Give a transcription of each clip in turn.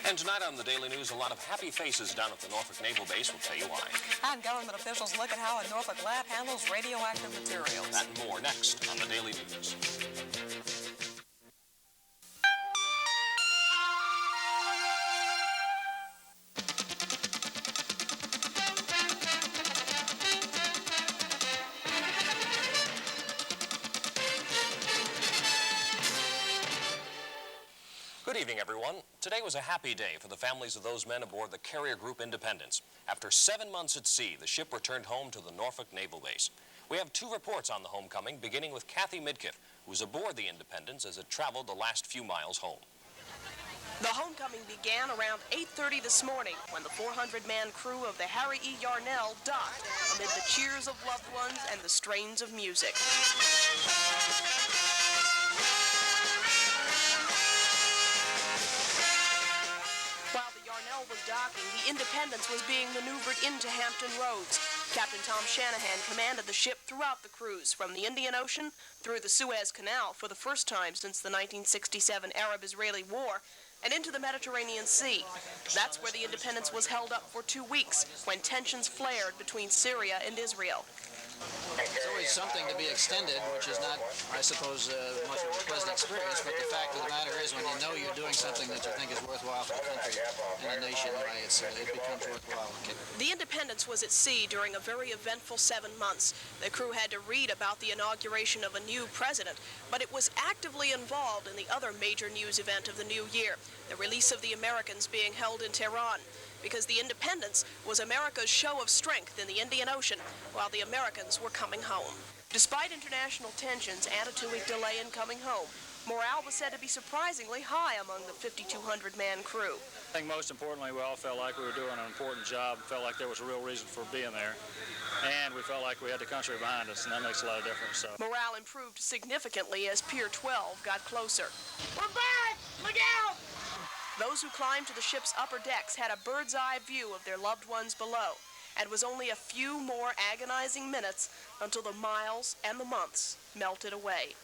And tonight on the Daily News, a lot of happy faces down at the Norfolk Naval Base. We'll tell you why. And government officials look at how a Norfolk lab handles radioactive materials. That and more next on the Daily News. Good evening, everyone. Today was a happy day for the families of those men aboard the carrier group Independence. After 7 months at sea, the ship returned home to the Norfolk Naval Base. We have 2 reports on the homecoming, beginning with Kathy Midkiff, who was aboard the Independence as it traveled the last few miles home. The homecoming began around 8:30 this morning when the 400-man crew of the Harry E. Yarnell docked amid the cheers of loved ones and the strains of music. While the Yarnell was docking, the Independence was being maneuvered into Hampton Roads. Captain Tom Shanahan commanded the ship throughout the cruise, from the Indian Ocean through the Suez Canal for the first time since the 1967 Arab-Israeli War, and into the Mediterranean Sea. That's where the Independence was held up for 2 weeks, when tensions flared between Syria and Israel. It's always something to be extended, which is not, I suppose, much of a pleasant experience, but the fact of the matter is when you know you're doing something that you think is worthwhile for the country and the nation, it becomes worthwhile. The Independence was at sea during a very eventful 7 months. The crew had to read about the inauguration of a new president, but it was actively involved in the other major news event of the new year, the release of the Americans being held in Tehran. Because the Independence was America's show of strength in the Indian Ocean, while the Americans were coming home. Despite international tensions and a 2-week delay in coming home, morale was said to be surprisingly high among the 5,200-man crew. I think most importantly, we all felt like we were doing an important job, felt like there was a real reason for being there, and we felt like we had the country behind us, and that makes a lot of difference. So. Morale improved significantly as Pier 12 got closer. We're back! Look out! Those who climbed to the ship's upper decks had a bird's-eye view of their loved ones below, and it was only a few more agonizing minutes until the miles and the months melted away.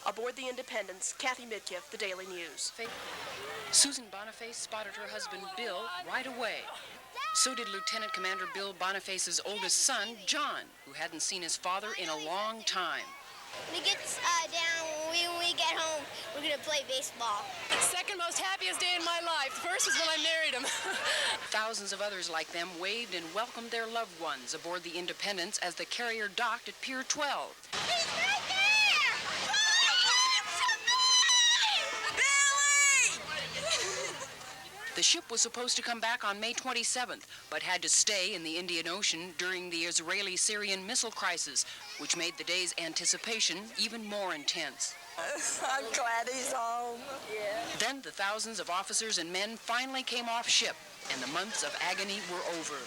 Aboard the Independence, Kathy Midkiff, The Daily News. Susan Boniface spotted her husband, Bill, right away. So did Lieutenant Commander Bill Boniface's oldest son, John, who hadn't seen his father in a long time. When he gets down, when we get home, we're going to play baseball. Second most happiest day in my life. The first was when I married him. Thousands of others like them waved and welcomed their loved ones aboard the Independence as the carrier docked at Pier 12. He's right there! The ship was supposed to come back on May 27th, but had to stay in the Indian Ocean during the Israeli-Syrian missile crisis, which made the day's anticipation even more intense. I'm glad he's home. Yeah. Then the thousands of officers and men finally came off ship, and the months of agony were over.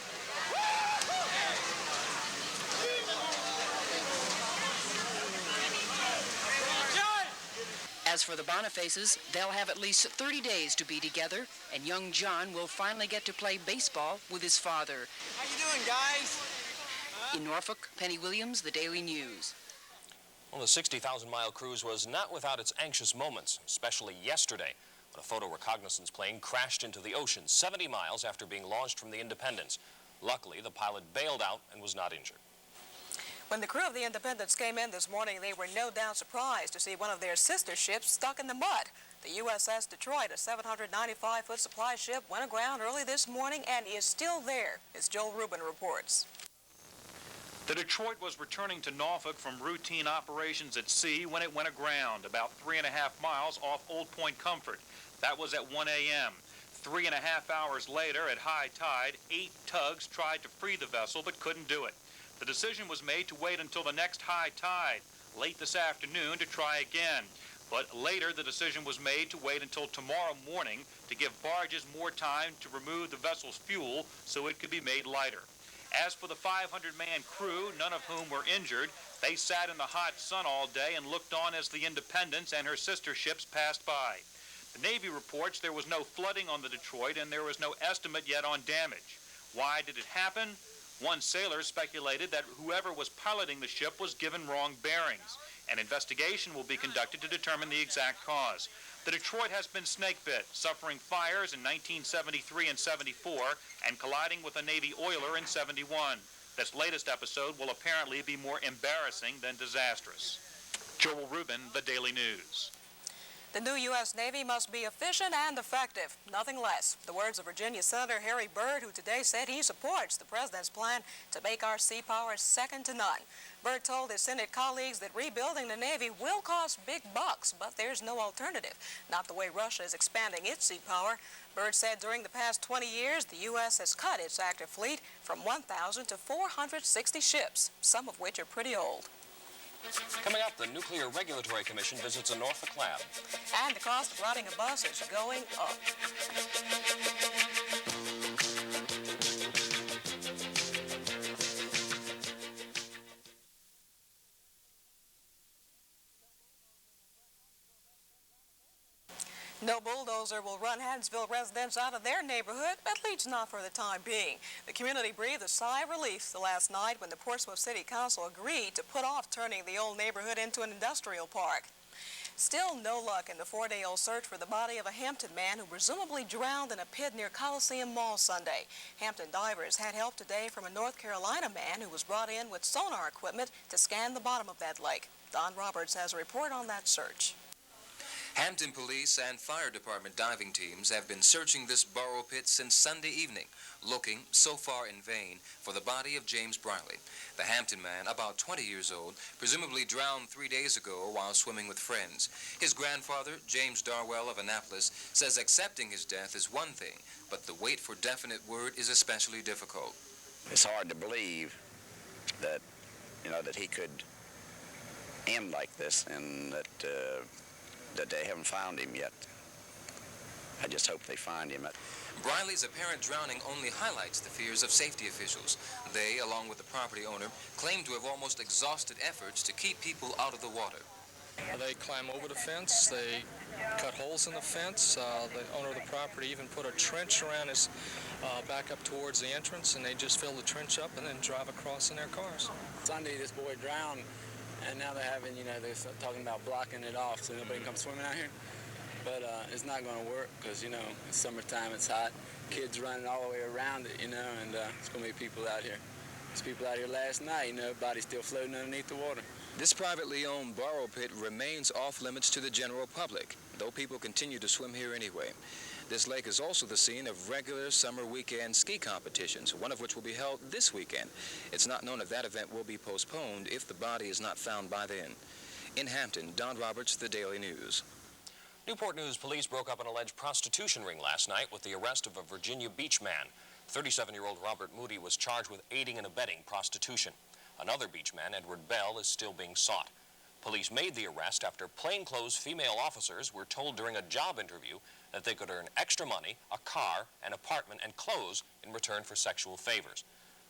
As for the Bonifaces, they'll have at least 30 days to be together, and young John will finally get to play baseball with his father. How you doing, guys? In Norfolk, Penny Williams, The Daily News. Well, the 60,000-mile cruise was not without its anxious moments, especially yesterday, when a photo reconnaissance plane crashed into the ocean 70 miles after being launched from the Independence. Luckily, the pilot bailed out and was not injured. When the crew of the Independence came in this morning, they were no doubt surprised to see one of their sister ships stuck in the mud. The USS Detroit, a 795-foot supply ship, went aground early this morning and is still there, as Joel Rubin reports. The Detroit was returning to Norfolk from routine operations at sea when it went aground, about 3.5 miles off Old Point Comfort. That was at 1 a.m. 3.5 hours later, at high tide, 8 tugs tried to free the vessel but couldn't do it. The decision was made to wait until the next high tide, late this afternoon, to try again. But later, the decision was made to wait until tomorrow morning to give barges more time to remove the vessel's fuel so it could be made lighter. As for the 500-man crew, none of whom were injured, they sat in the hot sun all day and looked on as the Independence and her sister ships passed by. The Navy reports there was no flooding on the Detroit and there was no estimate yet on damage. Why did it happen? One sailor speculated that whoever was piloting the ship was given wrong bearings, An investigation will be conducted to determine the exact cause. The Detroit has been snake bit, suffering fires in 1973 and 74 and colliding with a Navy oiler in 71. This latest episode will apparently be more embarrassing than disastrous. Joel Rubin, The Daily News. The new U.S. Navy must be efficient and effective, nothing less. The words of Virginia Senator Harry Byrd, who today said he supports the president's plan to make our sea power second to none. Byrd told his Senate colleagues that rebuilding the Navy will cost big bucks, but there's no alternative, not the way Russia is expanding its sea power. Byrd said during the past 20 years, the U.S. has cut its active fleet from 1,000 to 460 ships, some of which are pretty old. Coming up, the Nuclear Regulatory Commission visits a Norfolk lab. And the cost of riding a bus is going up. No bulldozer will run Haddonsville residents out of their neighborhood, at least not for the time being. The community breathed a sigh of relief the last night when the Portsmouth City Council agreed to put off turning the old neighborhood into an industrial park. Still no luck in the 4-day-old search for the body of a Hampton man who presumably drowned in a pit near Coliseum Mall Sunday. Hampton divers had help today from a North Carolina man who was brought in with sonar equipment to scan the bottom of that lake. Don Roberts has a report on that search. Hampton Police and Fire Department diving teams have been searching this burrow pit since Sunday evening, looking, so far in vain, for the body of James Briley. The Hampton man, about 20 years old, presumably drowned 3 days ago while swimming with friends. His grandfather, James Darwell of Annapolis, says accepting his death is one thing, but the wait for definite word is especially difficult. It's hard to believe that, that he could end like this and that they haven't found him yet. I just hope they find him. Briley's apparent drowning only highlights the fears of safety officials. They, along with the property owner, claim to have almost exhausted efforts to keep people out of the water. They climb over the fence, they cut holes in the fence. The owner of the property even put a trench around his back up towards the entrance, and they just fill the trench up and then drive across in their cars. Sunday, this boy drowned. And now they're having, they're talking about blocking it off so nobody can come swimming out here. But it's not going to work because, it's summertime, it's hot. Kids running all the way around it, and it's going to be people out here. There's people out here last night, bodies still floating underneath the water. This privately owned burrow pit remains off limits to the general public, though people continue to swim here anyway. This lake is also the scene of regular summer weekend ski competitions, one of which will be held this weekend. It's not known if that event will be postponed if the body is not found by then. In Hampton, Don Roberts, The Daily News. Newport News police broke up an alleged prostitution ring last night with the arrest of a Virginia Beach man. 37-year-old Robert Moody was charged with aiding and abetting prostitution. Another beach man, Edward Bell, is still being sought. Police made the arrest after plainclothes female officers were told during a job interview that they could earn extra money, a car, an apartment, and clothes in return for sexual favors.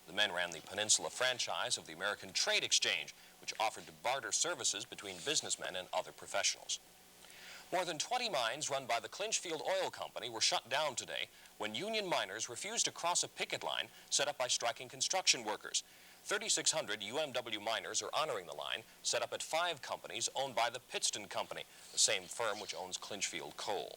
The men ran the Peninsula franchise of the American Trade Exchange, which offered to barter services between businessmen and other professionals. More than 20 mines run by the Clinchfield Oil Company were shut down today when union miners refused to cross a picket line set up by striking construction workers. 3,600 UMW miners are honoring the line set up at 5 companies owned by the Pittston Company, the same firm which owns Clinchfield Coal.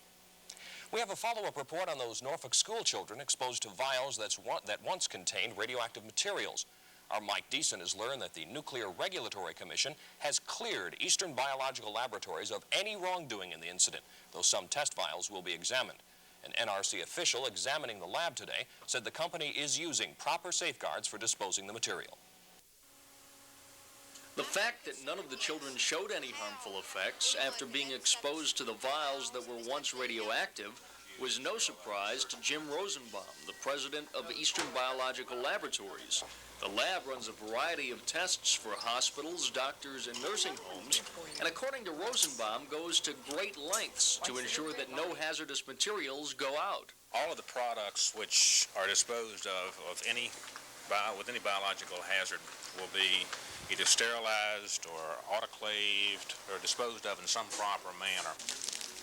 We have a follow-up report on those Norfolk school children exposed to vials that once contained radioactive materials. Our Mike Deason has learned that the Nuclear Regulatory Commission has cleared Eastern Biological Laboratories of any wrongdoing in the incident, though some test vials will be examined. An NRC official examining the lab today said the company is using proper safeguards for disposing the material. The fact that none of the children showed any harmful effects after being exposed to the vials that were once radioactive was no surprise to Jim Rosenbaum, the president of Eastern Biological Laboratories. The lab runs a variety of tests for hospitals, doctors, and nursing homes, and according to Rosenbaum, goes to great lengths to ensure that no hazardous materials go out. All of the products which are disposed of with any biological hazard will be either sterilized or autoclaved or disposed of in some proper manner.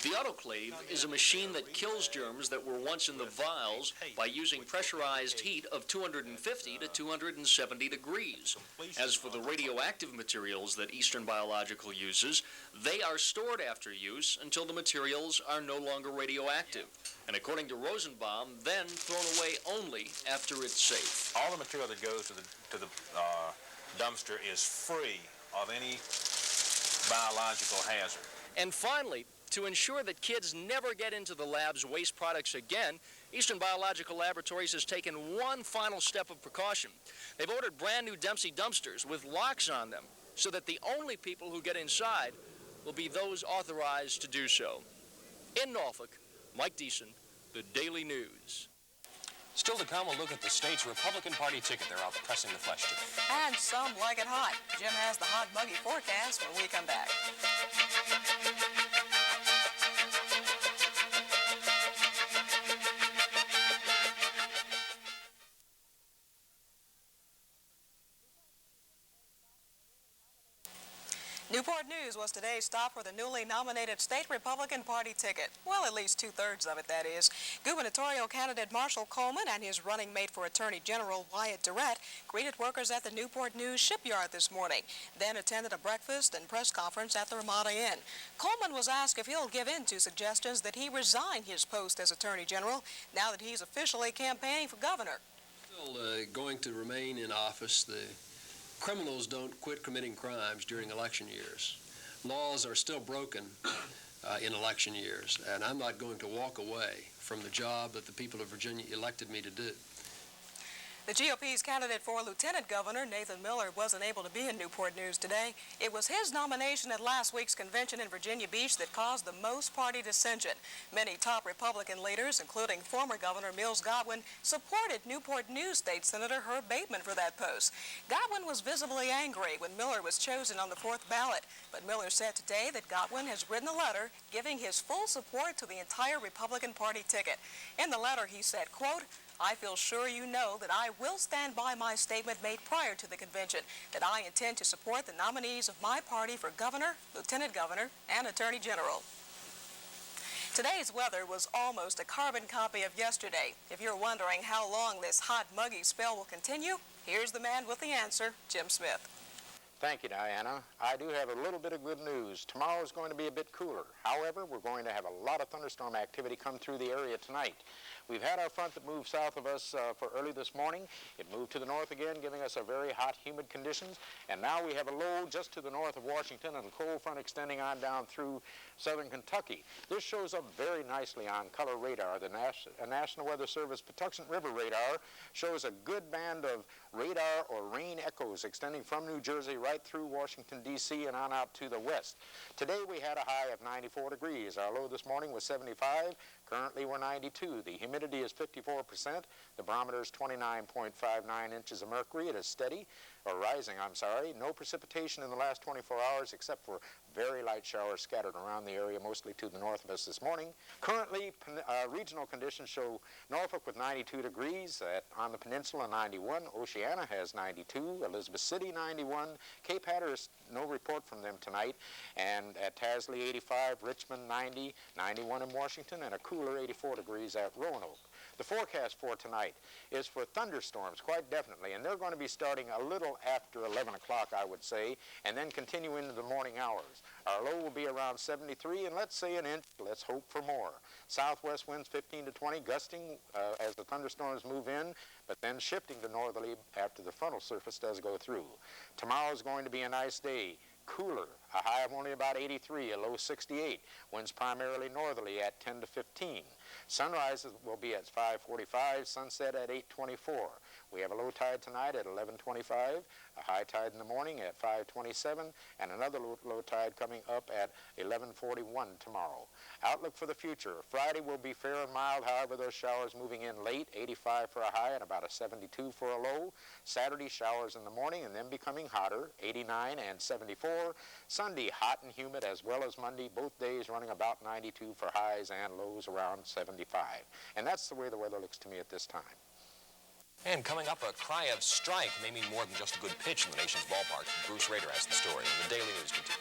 The autoclave is a machine that kills germs that were once in the vials by using pressurized heat of 250 to 270 degrees. As for the radioactive materials that Eastern Biological uses, they are stored after use until the materials are no longer radioactive. And according to Rosenbaum, then thrown away only after it's safe. All the material that goes to the dumpster is free of any biological hazard. And finally, to ensure that kids never get into the lab's waste products again, Eastern Biological Laboratories has taken one final step of precaution. They've ordered brand new Dempsey dumpsters with locks on them so that the only people who get inside will be those authorized to do so. In Norfolk, Mike Deason, the Daily News. Still to come, we'll look at the state's Republican Party ticket. They're out pressing the flesh today. And some like it hot. Jim has the hot, muggy forecast when we come back. Newport News was today's stop for the newly nominated state Republican Party ticket. Well, at least two-thirds of it, that is. Gubernatorial candidate Marshall Coleman and his running mate for Attorney General Wyatt Durrett greeted workers at the Newport News shipyard this morning, then attended a breakfast and press conference at the Ramada Inn. Coleman was asked if he'll give in to suggestions that he resign his post as Attorney General now that he's officially campaigning for governor. Still going to remain in office. The criminals don't quit committing crimes during election years. Laws are still broken in election years, and I'm not going to walk away from the job that the people of Virginia elected me to do. The GOP's candidate for lieutenant governor, Nathan Miller, wasn't able to be in Newport News today. It was his nomination at last week's convention in Virginia Beach that caused the most party dissension. Many top Republican leaders, including former Governor Mills Godwin, supported Newport News State Senator Herb Bateman for that post. Godwin was visibly angry when Miller was chosen on the fourth ballot, but Miller said today that Godwin has written a letter giving his full support to the entire Republican Party ticket. In the letter, he said, quote, "I feel sure you know that I will stand by my statement made prior to the convention, that I intend to support the nominees of my party for governor, lieutenant governor, and attorney general." Today's weather was almost a carbon copy of yesterday. If you're wondering how long this hot, muggy spell will continue, here's the man with the answer, Jim Smith. Thank you, Diana. I do have a little bit of good news. Tomorrow is going to be a bit cooler. However, we're going to have a lot of thunderstorm activity come through the area tonight. We've had our front that moved south of us for early this morning. It moved to the north again, giving us a very hot, humid conditions. And now we have a low just to the north of Washington and a cold front extending on down through southern Kentucky. This shows up very nicely on color radar. The National Weather Service Patuxent River radar shows a good band of radar or rain echoes extending from New Jersey right through Washington, D.C. and on out to the west. Today we had a high of 94 degrees. Our low this morning was 75. Currently we're 92. The humidity is 54%. The barometer is 29.59 inches of mercury. It is steady, or rising, I'm sorry. No precipitation in the last 24 hours except for very light showers scattered around the area, mostly to the north of us this morning. Currently, regional conditions show Norfolk with 92 degrees, on the peninsula 91, Oceana has 92, Elizabeth City 91, Cape Hatteras, no report from them tonight, and at Tasley 85, Richmond 90, 91 in Washington, and a cooler 84 degrees at Roanoke. The forecast for tonight is for thunderstorms, quite definitely, and they're going to be starting a little after 11 o'clock, I would say, and then continue into the morning hours. Our low will be around 73, and let's say an inch. Let's hope for more. Southwest winds 15 to 20, gusting as the thunderstorms move in, but then shifting to northerly after the frontal surface does go through. Tomorrow is going to be a nice day. Cooler, a high of only about 83, a low 68. Winds primarily northerly at 10 to 15. Sunrise will be at 5:45, sunset at 8:24. We have a low tide tonight at 11:25, a high tide in the morning at 5:27, and another low tide coming up at 11:41 tomorrow. Outlook for the future. Friday will be fair and mild, however, those showers moving in late, 85 for a high and about a 72 for a low. Saturday, showers in the morning and then becoming hotter, 89 and 74. Sunday, hot and humid, as well as Monday, both days running about 92 for highs and lows around 75. And that's the way the weather looks to me at this time. And coming up, a cry of strike may mean more than just a good pitch in the nation's ballparks. Bruce Rader has the story, and the Daily News continues.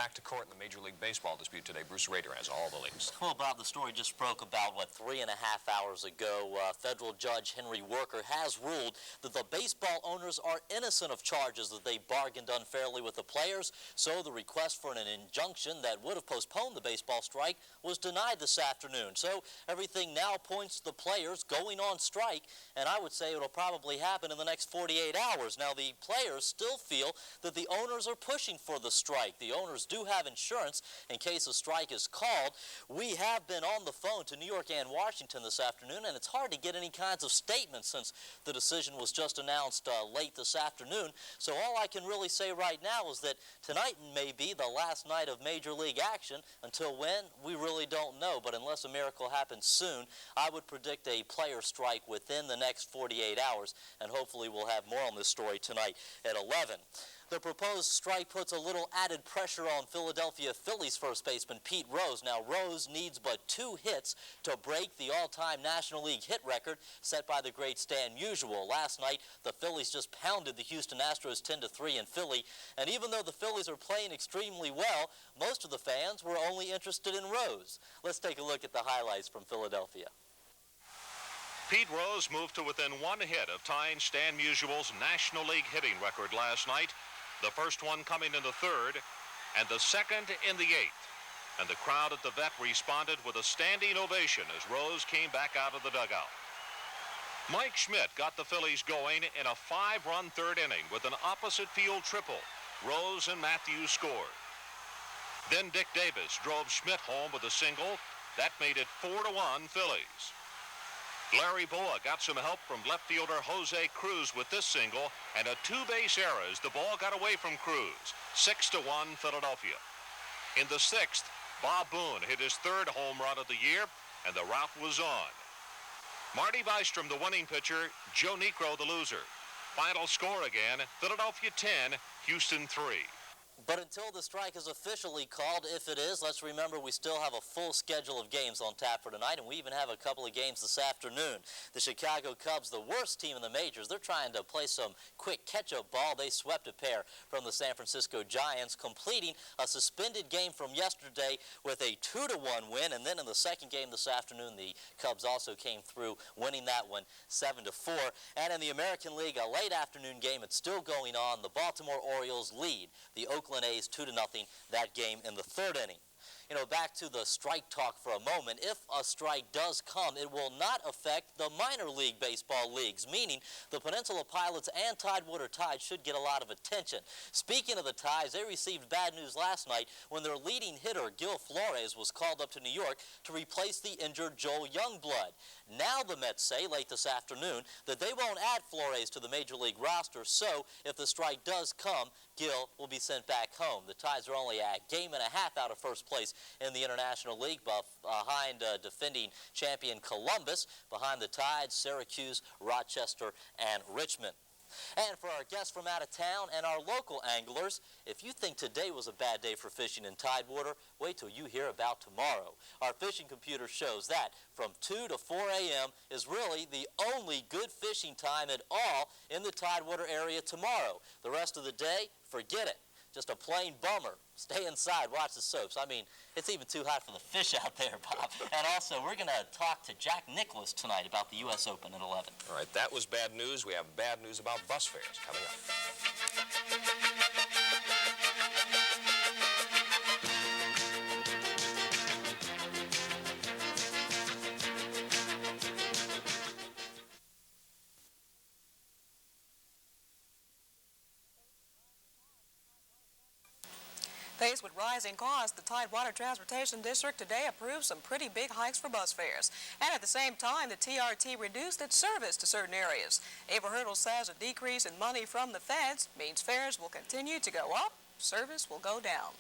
back to court in the Major League Baseball dispute today. Bruce Rader has all the latest. Well, Bob, the story just broke about, 3.5 hours ago. Federal Judge Henry Worker has ruled that the baseball owners are innocent of charges that they bargained unfairly with the players. So the request for an injunction that would have postponed the baseball strike was denied this afternoon. So everything now points to the players going on strike, and I would say it'll probably happen in the next 48 hours. Now, the players still feel that the owners are pushing for the strike. The owners do have insurance in case a strike is called. We have been on the phone to New York and Washington this afternoon, and it's hard to get any kinds of statements since the decision was just announced late this afternoon. So all I can really say right now is that tonight may be the last night of Major League action. Until when, we really don't know. But unless a miracle happens soon, I would predict a player strike within the next 48 hours, and hopefully we'll have more on this story tonight at 11. The proposed strike puts a little added pressure on Philadelphia Phillies first baseman Pete Rose. Now, Rose needs but 2 hits to break the all-time National League hit record set by the great Stan Musial. Last night, the Phillies just pounded the Houston Astros 10-3 in Philly. And even though the Phillies are playing extremely well, most of the fans were only interested in Rose. Let's take a look at the highlights from Philadelphia. Pete Rose moved to within 1 hit of tying Stan Musial's National League hitting record last night. The first one coming in the 3rd, and the second in the 8th. And the crowd at the Vet responded with a standing ovation as Rose came back out of the dugout. Mike Schmidt got the Phillies going in a 5-run 3rd inning with an opposite field triple. Rose and Matthews scored. Then Dick Davis drove Schmidt home with a single. That made it 4-1 Phillies. Larry Boa got some help from left fielder Jose Cruz with this single, and a 2-base error as the ball got away from Cruz. 6-1 Philadelphia. In the 6th, Bob Boone hit his 3rd home run of the year, and the rout was on. Marty Bystrom, the winning pitcher, Joe Niekro, the loser. Final score again, Philadelphia 10, Houston 3. But until the strike is officially called, if it is, let's remember we still have a full schedule of games on tap for tonight, and we even have a couple of games this afternoon. The Chicago Cubs, the worst team in the majors, they're trying to play some quick catch-up ball. They swept a pair from the San Francisco Giants, completing a suspended game from yesterday with a 2-1 win. And then in the second game this afternoon, the Cubs also came through, winning that one 7-4. And in the American League, a late afternoon game, it's still going on. The Baltimore Orioles lead the Oakland A's 2-0, that game in the 3rd inning. You know, back to the strike talk for a moment. If a strike does come, it will not affect the minor league baseball leagues, meaning the Peninsula Pilots and Tidewater Tides should get a lot of attention. Speaking of the Tides, they received bad news last night when their leading hitter, Gil Flores, was called up to New York to replace the injured Joel Youngblood. Now the Mets say, late this afternoon, that they won't add Flores to the Major League roster, so if the strike does come, Gil will be sent back home. The Tides are only a game and a half out of first place in the International League, behind defending champion Columbus, behind the Tides, Syracuse, Rochester, and Richmond. And for our guests from out of town and our local anglers, if you think today was a bad day for fishing in Tidewater, wait till you hear about tomorrow. Our fishing computer shows that from 2 to 4 a.m. is really the only good fishing time at all in the Tidewater area tomorrow. The rest of the day, forget it. Just a plain bummer. Stay inside, watch the soaps. I mean, it's even too hot for the fish out there, Bob. And also, we're going to talk to Jack Nicklaus tonight about the U.S. Open at 11. All right, that was bad news. We have bad news about bus fares coming up. Faced with rising costs, the Tidewater Transportation District today approved some pretty big hikes for bus fares. And at the same time, the TRT reduced its service to certain areas. Ava Hurdle says a decrease in money from the feds means fares will continue to go up, service will go down.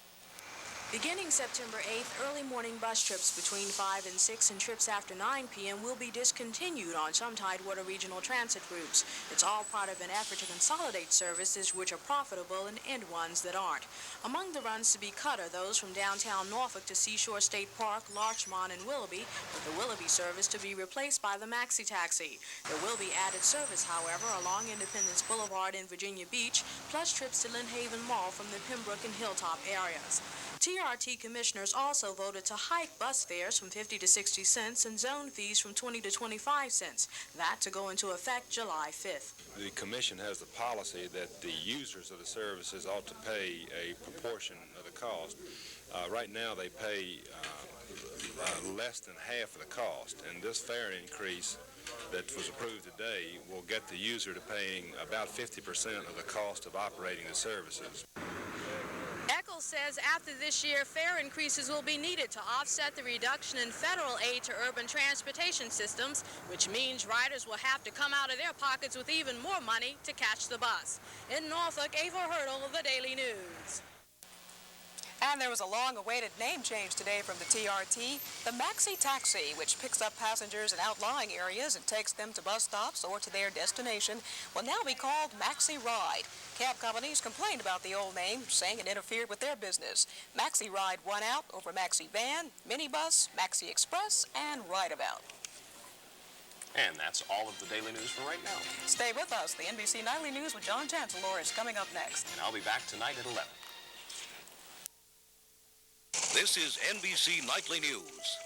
Beginning September 8th, early morning bus trips between 5 and 6 and trips after 9 p.m. will be discontinued on some Tidewater regional transit routes. It's all part of an effort to consolidate services which are profitable and end ones that aren't. Among the runs to be cut are those from downtown Norfolk to Seashore State Park, Larchmont, and Willoughby, with the Willoughby service to be replaced by the Maxi Taxi. There will be added service, however, along Independence Boulevard in Virginia Beach, plus trips to Lynn Haven Mall from the Pembroke and Hilltop areas. TRT commissioners also voted to hike bus fares from 50 to 60 cents and zone fees from 20 to 25 cents. That to go into effect July 5th. The commission has the policy that the users of the services ought to pay a proportion of the cost. Right now they pay less than half of the cost, and this fare increase that was approved today will get the user to paying about 50% of the cost of operating the services. Eccles says after this year, fare increases will be needed to offset the reduction in federal aid to urban transportation systems, which means riders will have to come out of their pockets with even more money to catch the bus. In Norfolk, Ava Hurdle, The Daily News. And there was a long-awaited name change today from the TRT. The Maxi Taxi, which picks up passengers in outlying areas and takes them to bus stops or to their destination, will now be called Maxi Ride. Cab companies complained about the old name, saying it interfered with their business. Maxi Ride won out over Maxi Van, Minibus, Maxi Express, and Rideabout. And that's all of the Daily News for right now. Stay with us. The NBC Nightly News with John Chancellor is coming up next. And I'll be back tonight at 11. This is NBC Nightly News.